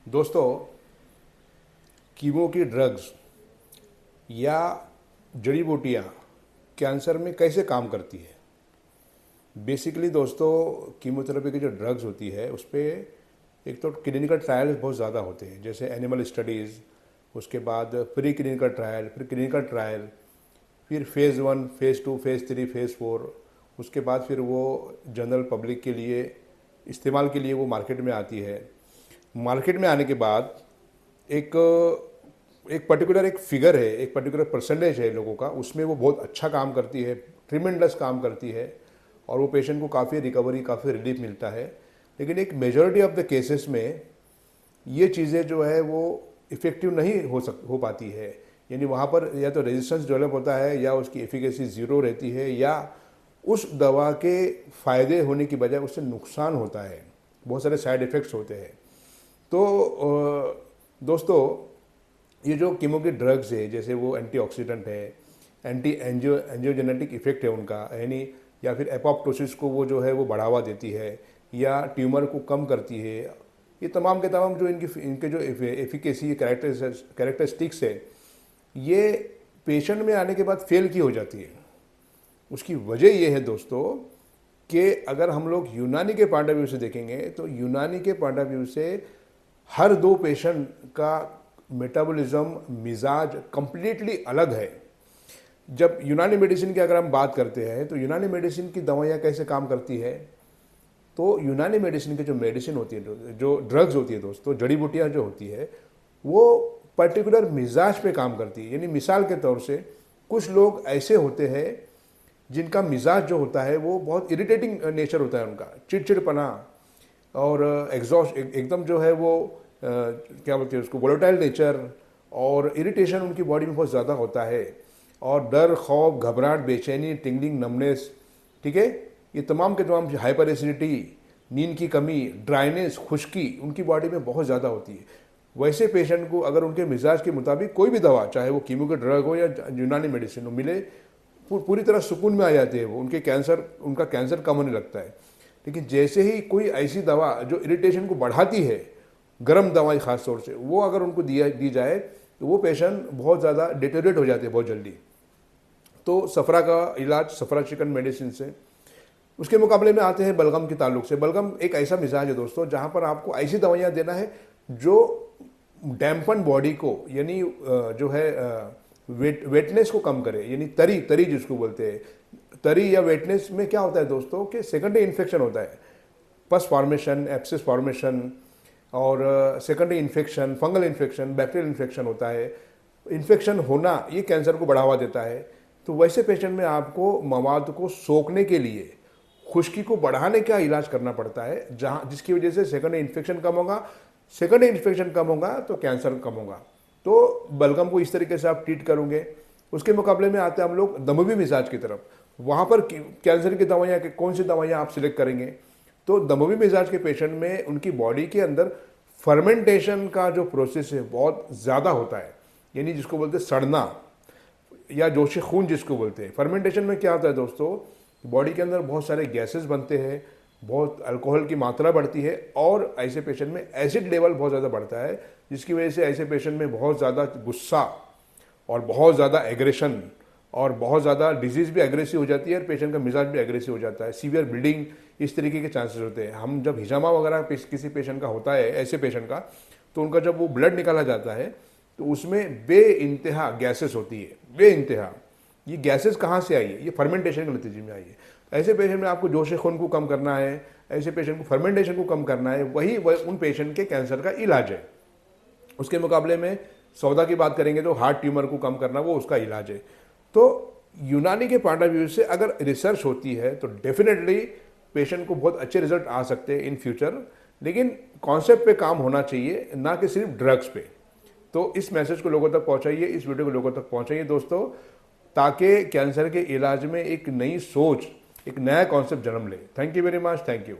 दोस्तों, कीमो की ड्रग्स या जड़ी बूटियाँ कैंसर में कैसे काम करती है। बेसिकली दोस्तों, कीमोथेरेपी की जो ड्रग्स होती है उस पर एक तो क्लिनिकल ट्रायल्स बहुत ज़्यादा होते हैं, जैसे एनिमल स्टडीज़, उसके बाद प्री क्लिनिकल ट्रायल, फिर क्लिनिकल ट्रायल, फिर फेज़ 1, फेज़ 2, फेज़ 3, फेज़ 4, उसके बाद फिर वो जनरल पब्लिक के लिए इस्तेमाल के लिए वो मार्केट में आती है। मार्केट में आने के बाद एक एक पर्टिकुलर एक फिगर है, एक पर्टिकुलर परसेंटेज है लोगों का, उसमें वो बहुत अच्छा काम करती है, ट्रिमेंडस काम करती है और वो पेशेंट को काफ़ी रिकवरी, काफ़ी रिलीफ मिलता है। लेकिन एक मेजॉरिटी ऑफ द केसेस में ये चीज़ें जो है वो इफ़ेक्टिव नहीं हो पाती है। यानी वहाँ पर या तो रेजिस्टेंस डेवलप होता है या उसकी एफिकेसी ज़ीरो रहती है या उस दवा के फ़ायदे होने की बजाय उससे नुकसान होता है, बहुत सारे साइड इफ़ेक्ट्स होते हैं। तो दोस्तों, ये जो कीमो की ड्रग्स है, जैसे वो एंटीऑक्सीडेंट है, एंटी एंजियोजेनेटिक इफेक्ट है उनका, यानी या फिर एपोप्टोसिस को वो जो है वो बढ़ावा देती है या ट्यूमर को कम करती है, ये तमाम के तमाम जो इनके जो एफिकेसी कैरेक्टरिस्टिक्स है, ये पेशेंट में आने के बाद फेल की हो जाती है। उसकी वजह ये है दोस्तों कि अगर हम लोग यूनानी के पॉइंट ऑफ व्यू से देखेंगे तो यूनानी के पॉइंट ऑफ व्यू से हर दो पेशेंट का मेटाबॉलिज्म, मिजाज कंप्लीटली अलग है। जब यूनानी मेडिसिन की अगर हम बात करते हैं तो यूनानी मेडिसिन की दवाइयाँ कैसे काम करती है, तो यूनानी मेडिसिन की जो मेडिसिन होती है, जो ड्रग्स होती है दोस्तों, जड़ी बूटियाँ जो होती है, वो पर्टिकुलर मिजाज पे काम करती है। यानी मिसाल के तौर से कुछ लोग ऐसे होते हैं जिनका मिजाज जो होता है वो बहुत इरिटेटिंग नेचर होता है उनका, चिड़चिड़पना और एग्जॉस्ट, एकदम जो है वो क्या बोलते हैं उसको, वोलेटाइल नेचर और इरिटेशन उनकी बॉडी में बहुत ज़्यादा होता है और डर, खौफ, घबराहट, बेचैनी, टिंगलिंग, नमनेस, ठीक है, ये तमाम के तमाम, हाइपर एसिडिटी, नींद की कमी, ड्राइनेस, खुश्की उनकी बॉडी में बहुत ज़्यादा होती है। वैसे पेशेंट को अगर उनके मिजाज के मुताबिक कोई भी दवा, चाहे वो कीमो का ड्रग हो या यूनानी मेडिसिन हो, मिले, पूरी तरह सुकून में आ जाते हैं वो, उनका कैंसर कम होने लगता है। लेकिन जैसे ही कोई ऐसी दवा जो इरिटेशन को बढ़ाती है, गर्म दवाई खास तौर से, वो अगर उनको दी जाए तो वो पेशेंट बहुत ज़्यादा डिटेरियोरेट हो जाते हैं बहुत जल्दी। तो सफरा का इलाज, सफरा चिकन मेडिसिन से, उसके मुकाबले में आते हैं बलगम के ताल्लुक से। बलगम एक ऐसा मिजाज है दोस्तों जहाँ पर आपको ऐसी दवाइयाँ देना है जो डैम्पन बॉडी को, यानी जो है वेटनेस को कम करे, यानी तरी जिसको बोलते हैं। तरी या वेटनेस में क्या होता है दोस्तों कि सेकेंडरी इन्फेक्शन होता है, पस फॉर्मेशन, एब्सेस फॉर्मेशन और secondary infection, fungal infection, bacterial infection होता है। इन्फेक्शन होना ये कैंसर को बढ़ावा देता है। तो वैसे पेशेंट में आपको मवाद को सोखने के लिए खुश्की को बढ़ाने का इलाज करना पड़ता है, जहाँ जिसकी वजह से सेकेंडरी इन्फेक्शन कम होगा। सेकेंडरी इन्फेक्शन कम होगा तो कैंसर कम होगा। तो बलगम को इस तरीके से आप ट्रीट करोगे। उसके मुकाबले में आते हैं हम लोग दमवी मिजाज की तरफ। वहाँ पर कैंसर की दवाइयाँ, कौन सी दवाइयाँ आप सिलेक्ट करेंगे, तो दमवी मिजाज के पेशेंट में उनकी बॉडी के अंदर फर्मेंटेशन का जो प्रोसेस है बहुत ज़्यादा होता है, यानी जिसको बोलते हैं सड़ना या जोशी खून जिसको बोलते हैं। फर्मेंटेशन में क्या होता है दोस्तों, बॉडी के अंदर बहुत सारे गैसेस बनते हैं, बहुत अल्कोहल की मात्रा बढ़ती है और ऐसे पेशेंट में एसिड लेवल बहुत ज़्यादा बढ़ता है, जिसकी वजह से ऐसे पेशेंट में बहुत ज़्यादा गुस्सा और बहुत ज़्यादा एग्रेशन और बहुत ज़्यादा डिजीज़ भी एग्रेसिव हो जाती है और पेशेंट का मिजाज भी एग्रेसिव हो जाता है। सीवियर ब्लीडिंग, इस तरीके के चांसेस होते हैं। हम जब हिजामा वगैरह किसी पेशेंट का होता है, ऐसे पेशेंट का, तो उनका जब वो ब्लड निकाला जाता है तो उसमें बे इंतहा गैसेस होती है, बे इंतहा। ये गैसेस कहाँ से आई है, ये फर्मेंटेशन के नतीजे में आई है। ऐसे पेशेंट में आपको जोश खून को कम करना है, ऐसे पेशेंट को फर्मेंटेशन को कम करना है, वही उन पेशेंट के कैंसर का इलाज है। उसके मुकाबले में सौदा की बात करेंगे तो हार्ट ट्यूमर को कम करना वो उसका इलाज है। तो यूनानी के पॉइंट ऑफ व्यू से अगर रिसर्च होती है तो डेफिनेटली पेशेंट को बहुत अच्छे रिजल्ट आ सकते हैं इन फ्यूचर। लेकिन कॉन्सेप्ट पे काम होना चाहिए, ना कि सिर्फ ड्रग्स पे। तो इस मैसेज को लोगों तक पहुंचाइए, इस वीडियो को लोगों तक पहुंचाइए दोस्तों, ताकि कैंसर के इलाज में एक नई सोच, एक नया कॉन्सेप्ट जन्म ले। Thank you very much, thank you.